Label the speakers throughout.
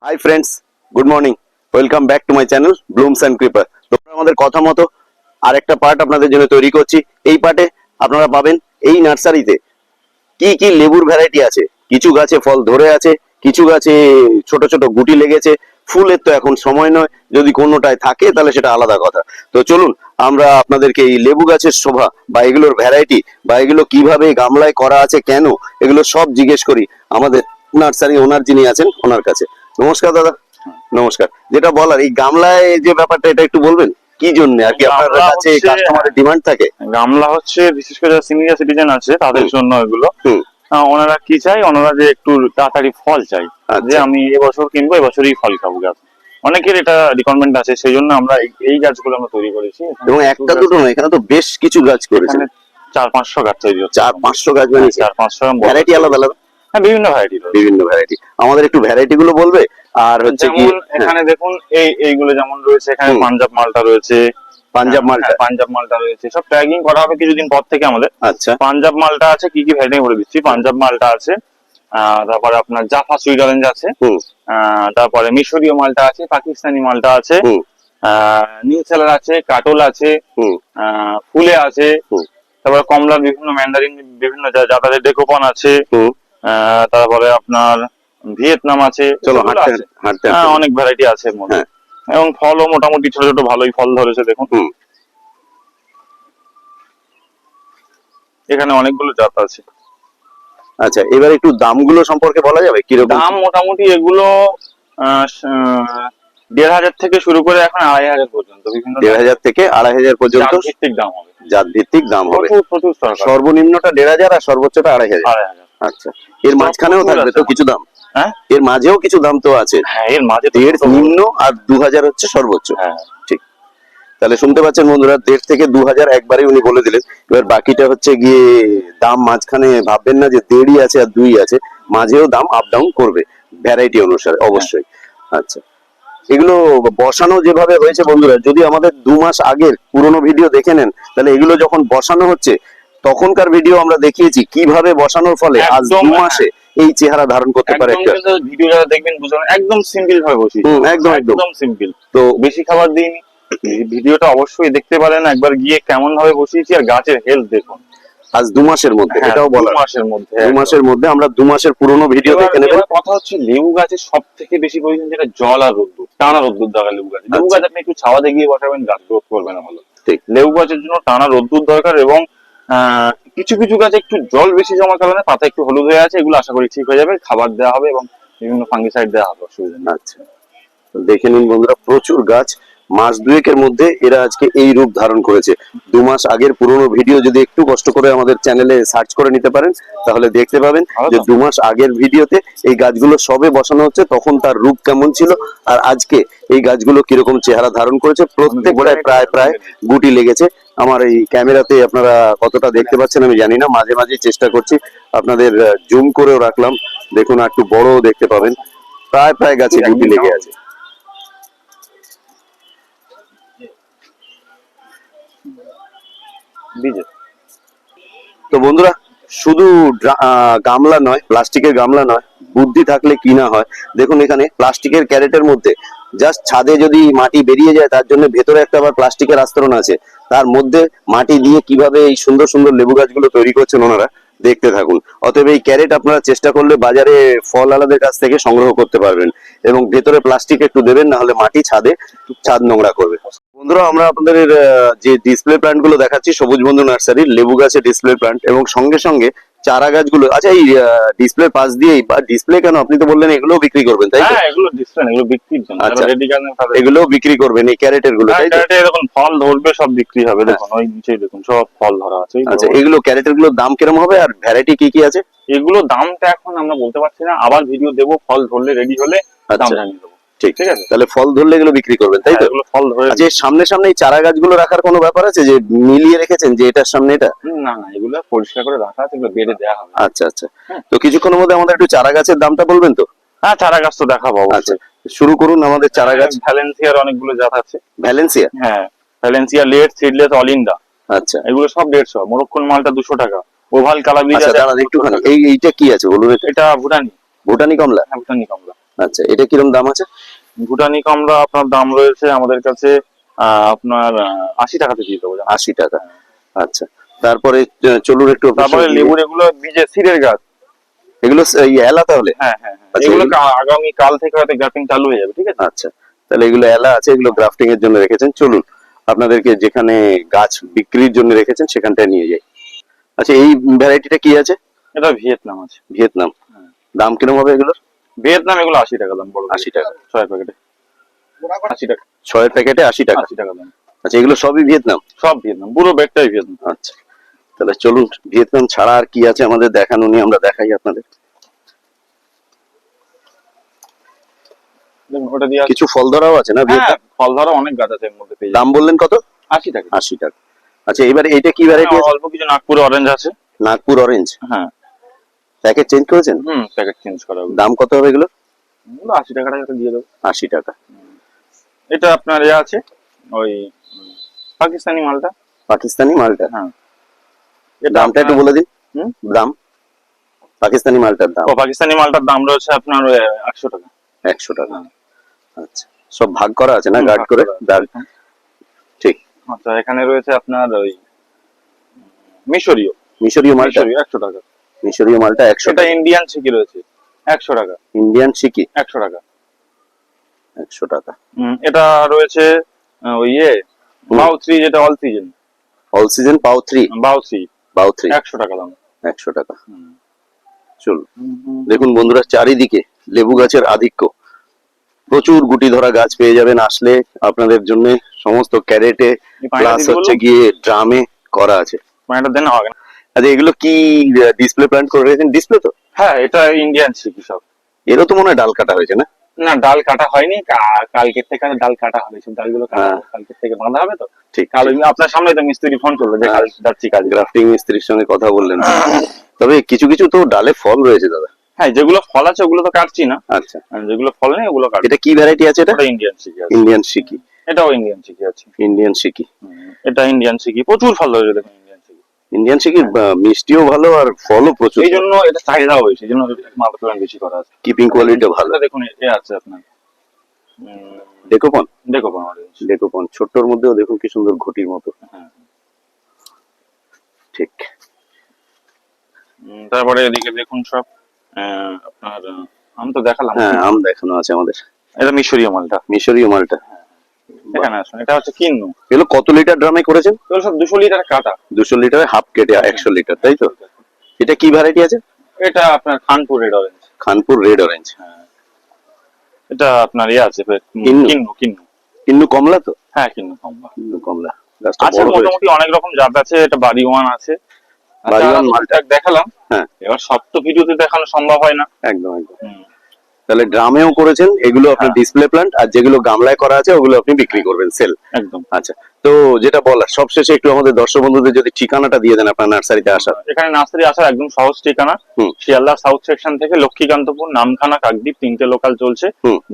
Speaker 1: Hi friends, good morning, welcome back to my channel blooms and creeper. তোমরা আমাদের কথা মতো আরেকটা পার্ট আপনাদের জন্য তৈরি করছি। এই পার্টে আপনারা পাবেন এই নার্সারিতে কি কি লেবুর ভ্যারাইটি আছে। কিছু গাছে ফল ধরে আছে, কিছু গাছে ছোট ছোট গুটি লেগেছে। ফুলের তো এখন সময় নয়, যদি কোনোটায় থাকে তাহলে সেটা আলাদা কথা। তো চলুন আমরা আপনাদেরকে এই লেবু গাছের শোভা বা এগুলোর ভ্যারাইটি বা এগুলো কিভাবে গামলায় করা আছে, কেন এগুলো সব জিজ্ঞেস করি আমাদের নার্সারি ওনার যিনি আছেন ওনার কাছে। নমস্কার দাদা। নমস্কার। যেটা বলার, এই গামলায় যে ব্যাপারটা এটা একটু বলবেন কি জন্য আর কি আপনার কাছে কাস্টমারের ডিমান্ড থাকে?
Speaker 2: গামলা হচ্ছে বিশেষ করে যারা সিনিয়র সিটিজেন আছে তাদের জন্য এগুলো। ওনারা কি চাই, ওনারা যে একটু তাড়াতাড়ি ফল চাই, যে আমি এবছর কিনবো এবছরই ফল খাবো গাছ। অনেকের এটা রিকোয়ারমেন্ট আছে, সেই জন্য আমরা এই গাছগুলো আমরা তৈরি করেছি।
Speaker 1: এবং একটা দুটো নয়, এখানে তো বেশ কিছু গাছ করেছেন।
Speaker 2: 400-500 গাছ তৈরি হচ্ছে।
Speaker 1: 400-500 গাছ বানিয়েছে।
Speaker 2: 400-500
Speaker 1: ভ্যারাইটি আলাদা আলাদা?
Speaker 2: হ্যাঁ, বিভিন্ন ভ্যারাইটি।
Speaker 1: বিভিন্ন ভ্যারাইটি। আমাদের একটু ভ্যারাইটি গুলো বলবে? আর হচ্ছে কি
Speaker 2: এখানে দেখুন এইগুলো যেমন রয়েছে, এখানে পাঞ্জাব মালটা রয়েছে। পাঞ্জাব মালটা রয়েছে, সব ট্যাগিং করা হবে কিছুদিন পর থেকে আমাদের।
Speaker 1: আচ্ছা,
Speaker 2: পাঞ্জাব মালটা আছে, কি কি ভ্যারাইটি বলে দিচ্ছি। পাঞ্জাব মালটা আছে, তারপরে আপনার জাফা সুইট অরেঞ্জ আছে, তারপরে মিশরীয় মালটা আছে, পাকিস্তানি মালটা আছে, নিউ সেলার আছে, কাটল আছে, ফুলে আছে, তারপরে কমলার বিভিন্ন ম্যান্ডারিন বিভিন্ন জাতের ডেকোপন আছে, তারপরে আপনার ভিয়েতনাম আছে। অনেক ভ্যারাইটি আছে এর মধ্যে। এবং ফলও মোটামুটি ছোট ছোট ভালোই ফল ধরেছে দেখুন। এখানে অনেকগুলো জাত আছে।
Speaker 1: আচ্ছা, এবার একটু দামগুলো সম্পর্কে বলা যাবে কিরকম
Speaker 2: দাম? মোটামুটি এগুলো 1500 থেকে শুরু করে এখন 2500 পর্যন্ত।
Speaker 1: 1500 থেকে 2500 পর্যন্ত
Speaker 2: ভিত্তিক দাম হবে।
Speaker 1: জাত ভিত্তিক দাম হবে।
Speaker 2: প্রচুর
Speaker 1: সর্বনিম্নটা 1500 আর সর্বোচ্চটা 2500। আচ্ছা, এর মাঝখানেও থাকবে তো কিছু দাম?
Speaker 2: হ্যাঁ,
Speaker 1: এর মাঝেও কিছু দাম তো আছে।
Speaker 2: হ্যাঁ, এর মাঝে
Speaker 1: এর নিম্ন আর 2000 হচ্ছে সর্বোচ্চ।
Speaker 2: হ্যাঁ,
Speaker 1: ঠিক। তাহলে শুনতে পাচ্ছেন বন্ধুরা, 1500 থেকে 2000 একবারে উনি বলে দিলেন। এবার বাকিটা হচ্ছে গিয়ে দাম মাঝখানে ভাববেন না যে 1.5 আছে আর 2 আছে, মাঝেও দাম আপ ডাউন করবে ভ্যারাইটি অনুসারে অবশ্যই। আচ্ছা, এগুলো বসানো যেভাবে হয়েছে বন্ধুরা, যদি আমাদের 2 মাস আগের পুরনো ভিডিও দেখে নেন তাহলে এগুলো যখন বসানো হচ্ছে তখনকার ভিডিও আমরা দেখিয়েছি কিভাবে বসানোর ফলে আজ 2 মাসে এই চেহারা ধারণ করতে পারে। একটা
Speaker 2: ভিডিও যারা দেখবেন বুঝবেন, একদম সিম্পল ভাবে বসিয়েছি। একদম সিম্পল। তো বেশি খাবার দিইনি। ভিডিওটা অবশ্যই দেখতে পারেন একবার গিয়ে, কেমন ভাবে বসিয়েছি আর গাছের হেলথ দেখুন
Speaker 1: আজ 2 মাসের মধ্যে। এটাও বলা
Speaker 2: 2 মাসের মধ্যে।
Speaker 1: 2 মাসের মধ্যে আমরা 2 মাসের পুরনো ভিডিও দেখে নেবেন।
Speaker 2: কথা হচ্ছে লেবু গাছের সব থেকে বেশি প্রয়োজন যেটা জল আর রোদ্দুর, টানা রোদ্দুর দরকার লেবু গাছে। লেবু গাছ আপনি একটু ছাওয়াতে গিয়ে বসাবেন, গাছ গ্রোথ করবে না ভালো। ঠিক, লেবু গাছের জন্য টানা রোদ্দুর দরকার। এবং কিছু কিছু গাছে একটু জল বেশি জমার কারণে পাতা একটু হলুদ হয়ে আছে, এগুলো আশা করি ঠিক হয়ে যাবে। খাবার দেওয়া হবে এবং বিভিন্ন ফাঙ্গিসাইড দেওয়া হবে, অসুবিধা নেই।
Speaker 1: আচ্ছা, দেখে নিন বন্ধুরা, প্রচুর গাছ মাস দুয়েকের মধ্যে এরা আজকে এই রূপ ধারণ করেছে। 2 মাস আগের পুরনো ভিডিও যদি একটু কষ্ট করে আমাদের চ্যানেলে সার্চ করে নিতে পারেন তাহলে দেখতে পাবেন যে 2 মাস আগের ভিডিওতে এই গাছগুলো সবে বসানো হচ্ছে, তখন তার রূপ কেমন ছিল আর আজকে এই গাছগুলো কিরকম চেহারা ধারণ করেছে। প্রত্যেকটায় প্রায় প্রায় গুটি লেগেছে। আমার এই ক্যামেরাতে আপনারা কতটা দেখতে পাচ্ছেন আমি জানি না, মাঝে মাঝে চেষ্টা করছি আপনাদের জুম করেও রাখলাম, দেখুন একটু বড় দেখতে পাবেন। প্রায় প্রায় গাছে গুটি লেগে আছে। তো বন্ধুরা, শুধু গামলা নয়, প্লাস্টিকের গামলা নয়, বুদ্ধি থাকলে কি না হয়। দেখুন এখানে প্লাস্টিকের ক্যারেটের মধ্যে জাস্ট ছাদে যদি মাটি বেরিয়ে যায় তার জন্য ভেতরে একটা আবার প্লাস্টিকের আস্তরণ আছে, তার মধ্যে মাটি দিয়ে কিভাবে এই সুন্দর সুন্দর লেবু গাছগুলো তৈরি করছেন ওনারা, দেখতে থাকুন। অতএব এই ক্যারেট আপনারা চেষ্টা করলে বাজারে ফল আলাদের কাছ থেকে সংগ্রহ করতে পারবেন। এবং ভেতরে প্লাস্টিক একটু দেবেন, না হলে মাটি ছাদ নোংরা করবে। বন্ধুরা, আমরা আপনাদের যে ডিসপ্লে প্ল্যান্ট গুলো দেখাচ্ছি সবুজ বন্ধু নার্সারির লেবু গাছের ডিসপ্লে প্ল্যান্ট, এবং সঙ্গে সঙ্গে চারা গাছগুলো। আচ্ছা, এই ডিসপ্লে পাশ দিয়েই বা ডিসপ্লে কেন, আপনি তো বললেন এগুলো বিক্রি করবেন তাই তো?
Speaker 2: এগুলো ডিসপ্লে, এগুলো বিক্রির জন্য।
Speaker 1: আচ্ছা, এগুলো বিক্রি করবেন এই ক্যারেটের গুলো তাই তো?
Speaker 2: দেখুন ফল ধরবে, সব বিক্রি হবে। দেখুন ওই নিচে দেখুন সব ফল ধরা আছে।
Speaker 1: আচ্ছা, এগুলো ক্যারেটের গুলোর দাম কিরকম হবে আর ভ্যারাইটি কি কি আছে?
Speaker 2: এগুলো দামটা এখন আমরা বলতে পারছি না, আবার ভিডিও দেবো, ফল ধরলে রেডি হলে দাম জানিয়ে দেবো। ঠিক আছে,
Speaker 1: তাহলে ফল ধরলে এগুলো বিক্রি করবেন তাই তো?
Speaker 2: এগুলো ফল ধরে।
Speaker 1: আচ্ছা, সামনে সামনে এই চারা গাছগুলো রাখার কোনো ব্যাপার আছে যে মিলিয়ে রেখেছেন যে এটার সামনে এটা?
Speaker 2: না, এগুলো পরিষ্কার করে রাখা আছে, এগুলো বেড়ে দেওয়া হবে।
Speaker 1: আচ্ছা আচ্ছা, তো কিছুক্ষণের মধ্যে আমাদের একটু চারা গাছের দামটা বলবেন তো?
Speaker 2: হ্যাঁ, চারা গাছ তো দেখাবো।
Speaker 1: আচ্ছা, শুরু করুন আমাদের চারা গাছ।
Speaker 2: ভ্যালেন্সিয়ার অনেকগুলো জাত আছে।
Speaker 1: ভ্যালেন্সিয়া?
Speaker 2: হ্যাঁ, ভ্যালেন্সিয়া লেট, সিডলেস, অলিন্ডা।
Speaker 1: আচ্ছা,
Speaker 2: এগুলো সব 150। মোরক্কন মালটা 200 টাকা। ওভাল কালাবিজ আছে।
Speaker 1: দাঁড়ান একটুখানি, এইটা কি আছে বলুন?
Speaker 2: এটা ভুটানি।
Speaker 1: ভুটানি কমলা?
Speaker 2: হ্যাঁ, ভুটানি কমলা।
Speaker 1: আচ্ছা, এটা কিরকম দাম আছে?
Speaker 2: ভুটানি কমলা আপনার দাম রয়েছে আমাদের কাছে আপনার 80 টাকাতে দিয়ে দেবো।
Speaker 1: 80 টাকা। আচ্ছা, তারপরে চলুন একটু
Speaker 2: তারপরে লেবুর এগুলো বীজের সিডের গাছ।
Speaker 1: এগুলো এই এলা তাহলে?
Speaker 2: হ্যাঁ হ্যাঁ হ্যাঁ,
Speaker 1: আচ্ছা,
Speaker 2: এগুলো আগামী কাল থেকে হয়তো গ্রাফটিং চালু হয়ে যাবে, ঠিক আছে?
Speaker 1: আচ্ছা, তাহলে এগুলো এলা আছে, এগুলো গ্রাফটিং এর জন্য রেখেছেন। চলুন আপনাদেরকে যেখানে গাছ বিক্রির জন্য রেখেছেন সেখানটায় নিয়ে যাই। আচ্ছা, এই ভ্যারাইটিটা কি আছে?
Speaker 2: এটা ভিয়েতনাম আছে।
Speaker 1: ভিয়েতনাম।
Speaker 2: হ্যাঁ।
Speaker 1: দাম কিরকম হবে এগুলোর?
Speaker 2: ভিয়েতনাম এগুলো 80 টাকা দাম, বড়
Speaker 1: 80 টাকা।
Speaker 2: 6 প্যাকেটে 80 টাকা।
Speaker 1: 6 প্যাকেটে 80 টাকা।
Speaker 2: 80 টাকা দাম।
Speaker 1: আচ্ছা, এগুলো সবই ভিয়েতনাম?
Speaker 2: সব ভিয়েতনাম, পুরো ব্যাগটাই ভিয়েতনাম।
Speaker 1: আচ্ছা, তাহলে চলুন ভিয়েতনাম ছাড়া আর কি আছে আমাদের দেখানো নিয়ে আমরা দেখাই আপনাদের।
Speaker 2: দেখুন ওটা দিয়ে
Speaker 1: কিছু ফল ধরাও আছে না
Speaker 2: হ্যাঁ,
Speaker 1: ভিয়েতনাম?
Speaker 2: ফল ধরা অনেক গাছ আছে এর মধ্যে পেয়ে
Speaker 1: দাম বললেন কত?
Speaker 2: 80 টাকা।
Speaker 1: 80 টাকা। আচ্ছা, এবার এইটা কি ভ্যারাইটি আছে?
Speaker 2: অল্প কিছু নাগপুরে অরেঞ্জ আছে।
Speaker 1: নাগপুর অরেঞ্জ।
Speaker 2: হ্যাঁ।
Speaker 1: প্যাকেট চেঞ্জ করেছেন?
Speaker 2: প্যাকেট চেঞ্জ করা হবে।
Speaker 1: দাম কত হবে এগুলো?
Speaker 2: এগুলো 80 টাকা টাকা দিয়ে দেবো।
Speaker 1: 80 টাকা।
Speaker 2: এটা আপনার আছে ওই পাকিস্তানি মালটা।
Speaker 1: পাকিস্তানি মালটা?
Speaker 2: হ্যাঁ।
Speaker 1: দামটা একটু বলে দিন।
Speaker 2: হুম?
Speaker 1: দাম পাকিস্তানি মালটার দাম?
Speaker 2: পাকিস্তানি মালটার দাম রয়েছে আপনার 100 টাকা।
Speaker 1: 100 টাকা। আচ্ছা, সব ভাগ করা আছে না গার্ড
Speaker 2: ভাগ
Speaker 1: করে?
Speaker 2: করা আছে।
Speaker 1: দাগ। ঠিক।
Speaker 2: আচ্ছা, এখানে রয়েছে আপনার ওই মিশরীয়।
Speaker 1: মিশরীয় মালটা?
Speaker 2: 100 টাকা।
Speaker 1: মিশরীয় মালটা 100
Speaker 2: এটা
Speaker 1: টাকা।
Speaker 2: ইন্ডিয়ান সিকি রয়েছে 100 টাকা।
Speaker 1: ইন্ডিয়ান সিকি
Speaker 2: 100 টাকা।
Speaker 1: 100 টাকা।
Speaker 2: এটা রয়েছে ওই বাউ 3 যেটা অল সিজন।
Speaker 1: অল সিজন পাও 3?
Speaker 2: বাউ 3
Speaker 1: পাও 3
Speaker 2: 100 টাকা দাম।
Speaker 1: 100 টাকা। চলুন দেখুন বন্ধুরা, চারিদিকে লেবু গাছের আধিক্য। প্রচুর গুটি ধরা গাছ পেয়ে যাবেন আসলে আপনাদের জন্য। সমস্ত ক্যারেটে প্লাস হচ্ছে গিয়ে ড্রামে করা আছে।
Speaker 2: এটা দেন হবে না।
Speaker 1: আচ্ছা, এগুলো কি ডিসপ্লে প্ল্যান্ট করে রেখেছেন? ডিসপ্লে তো?
Speaker 2: হ্যাঁ, এটা ইন্ডিয়ান সিকি সব।
Speaker 1: এরও তো মনে হয় ডাল কাটা হয়েছে না?
Speaker 2: না, ডাল কাটা হয়নি, কালকের থেকে ডাল কাটা হবে। সব ডালগুলো কালকের থেকে বাঁধা হবে তো।
Speaker 1: ঠিক।
Speaker 2: কাল আপনার সামনে তো মিস্ত্রি ফোন করলো যে কাল যাচ্ছি কাজ।
Speaker 1: গ্রাফটিং মিস্ত্রির সঙ্গে কথা বললেন? তবে কিছু কিছু তো ডালে ফল রয়েছে দাদা।
Speaker 2: হ্যাঁ, যেগুলো ফল আছে ওগুলো তো কাটছি না।
Speaker 1: আচ্ছা,
Speaker 2: আর যেগুলো ফল নেই ওগুলো কাটছি।
Speaker 1: এটা কি ভ্যারাইটি আছে? এটা
Speaker 2: ইন্ডিয়ান সিকি আছে।
Speaker 1: ইন্ডিয়ান সিকি।
Speaker 2: এটাও ইন্ডিয়ান সিকি আছে।
Speaker 1: ইন্ডিয়ান সিকি।
Speaker 2: এটা ইন্ডিয়ান সিকি, প্রচুর ফল রয়েছে দেখুন ইন্ডিয়ান সিকি।
Speaker 1: ইন্ডিয়ান সিকির মিষ্টিও ভালো আর ফলও প্রচুর।
Speaker 2: এই জন্য এটা চাহিদা হয়েছে, এই জন্য মাল প্ল্যান বেশি করা আছে।
Speaker 1: কিপিং কোয়ালিটিও ভালো।
Speaker 2: এটা দেখুন আছে আপনার
Speaker 1: ডেকোপন।
Speaker 2: Dekopon orange.
Speaker 1: ডেকোপন ছোট্টর মধ্যেও দেখুন কি সুন্দর ঘটির মতো।
Speaker 2: হ্যাঁ।
Speaker 1: ঠিক।
Speaker 2: তারপরে এদিকে দেখুন সব আপনার আম তো দেখালাম।
Speaker 1: হ্যাঁ, আম দেখানো আছে আমাদের।
Speaker 2: এটা মিশরীয় মালটা।
Speaker 1: মিশরীয় মালটা।
Speaker 2: এখানে আসুন, এটা হচ্ছে কিন্নু।
Speaker 1: এগুলো কত লিটার ড্রামে করেছেন?
Speaker 2: এগুলো সব 200 লিটার কাটা।
Speaker 1: 200 লিটারে হাফ কেটে 100 লিটার, তাই তো? এটা কি ভ্যারাইটি আছে?
Speaker 2: এটা আপনার Khanpur red orange.
Speaker 1: Khanpur red orange.
Speaker 2: এটা আপনার আছে
Speaker 1: কিন্নু।
Speaker 2: কিন্নু। কিন্নু
Speaker 1: কিন্নু কমলা তো?
Speaker 2: হ্যাঁ, কিন্নু কমলা।
Speaker 1: কিন্নু কমলা। গাছটা
Speaker 2: আছে
Speaker 1: বড় হয়েছে।
Speaker 2: মোটামুটি অনেক রকম জাত আছে। এটা বাড়ি ওয়ান আছে।
Speaker 1: বাড়ি ওয়ান মালটা
Speaker 2: দেখালাম।
Speaker 1: হ্যাঁ,
Speaker 2: এবার সব তো ভিডিওতে দেখানো সম্ভব হয় না।
Speaker 1: একদম একদম। তাহলে ড্রামেও করেছেন এগুলো আপনার
Speaker 2: হ্যাঁ।
Speaker 1: ডিসপ্লে প্ল্যান্ট, আর যেগুলো গামলায় করা আছে ওগুলো আপনি বিক্রি করবেন, সেল।
Speaker 2: একদম।
Speaker 1: আচ্ছা, তো যেটা বলার সবশেষে একটু আমাদের দর্শক বন্ধুদের যদি ঠিকানাটা দিয়ে দেন আপনার নার্সারিতে আসার।
Speaker 2: এখানে নার্সারি আসার একদম সহজ ঠিকানা। শিয়ালদা সাউথ সেকশন থেকে লক্ষ্মীকান্তপুর, নামখানা, কাকদ্বীপ 3টে লোকাল চলছে।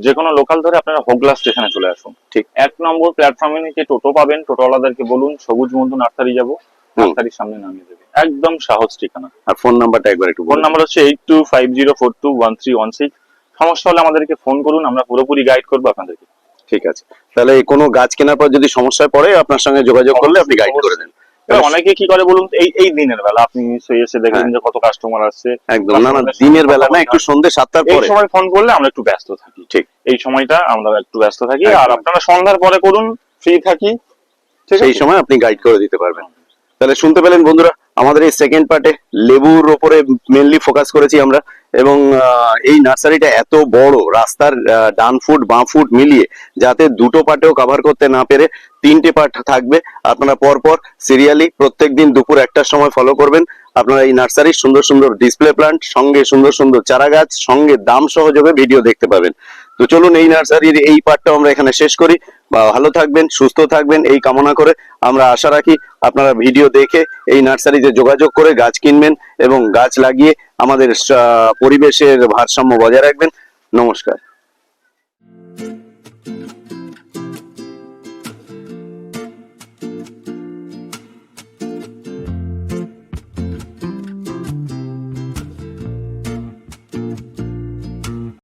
Speaker 2: যে কোনো লোকাল ধরে আপনারা হোগলা স্টেশনে চলে আসুন।
Speaker 1: ঠিক।
Speaker 2: 1 নম্বর প্ল্যাটফর্মে নিচে টোটো পাবেন। টোটোওয়ালাদেরকে বলুন সবুজ বন্ধু নার্সারি যাবো, নার্সারির সামনে নামিয়ে দেবে। একদম সহজ ঠিকানা।
Speaker 1: আর ফোন নাম্বারটা একবার একটু
Speaker 2: ফোন
Speaker 1: বলুন।
Speaker 2: নাম্বার হচ্ছে 8250421316। সমস্যা হলে আমাদেরকে ফোন করুন, আমরা পুরোপুরি গাইড করবো আপনাদেরকে।
Speaker 1: ঠিক আছে, তাহলে কোনো গাছ কেনার পর যদি সমস্যায় পড়ে আপনার সঙ্গে যোগাযোগ করলে আপনি গাইড করে দেন।
Speaker 2: অনেকে কি করে বলুন, এই দিনের বেলা আপনি এসে দেখবেন যে কত কাস্টমার আসছে।
Speaker 1: একদম, না না, দিনের বেলা না, একটু সন্ধ্যে 7টার
Speaker 2: এই
Speaker 1: পরে
Speaker 2: সময় ফোন করলে আমরা একটু ব্যস্ত থাকি।
Speaker 1: ঠিক,
Speaker 2: এই সময়টা আমরা একটু ব্যস্ত থাকি।
Speaker 1: একদম।
Speaker 2: আর আপনারা সন্ধ্যার পরে করুন, ফ্রি থাকি,
Speaker 1: সেই সময় আপনি গাইড করে দিতে পারবেন। তাহলে শুনতে পেলেন বন্ধুরা, আমাদের এই সেকেন্ড পার্টে লেবুর ওপরে মেনলি ফোকাস করেছি আমরা। এবং এই নার্সারিটা এত বড়, রাস্তার ডান ফুট বাঁ ফুট মিলিয়ে, যাতে দুটো পার্টেও কভার করতে না পেরে 3টে পার্ট থাকবে। আপনারা পরপর সিরিয়ালি প্রত্যেকদিন দুপুর 1টার সময় ফলো করবেন। আপনারা এই নার্সারির সুন্দর সুন্দর ডিসপ্লে প্লান্ট, সঙ্গে সুন্দর সুন্দর চারা গাছ, সঙ্গে দাম সহযোগে ভিডিও দেখতে পাবেন। তো চলুন এই নার্সারির এই পার্টটা আমরা এখানে শেষ করি। ভালো থাকবেন, সুস্থ থাকবেন এই কামনা করে আমরা আশা রাখি আপনারা ভিডিও দেখে এই নার্সারিতে যোগাযোগ করে গাছ কিনবেন এবং গাছ লাগিয়ে আমাদের পরিবেশের ভারসাম্য বজায় রাখবেন। নমস্কার।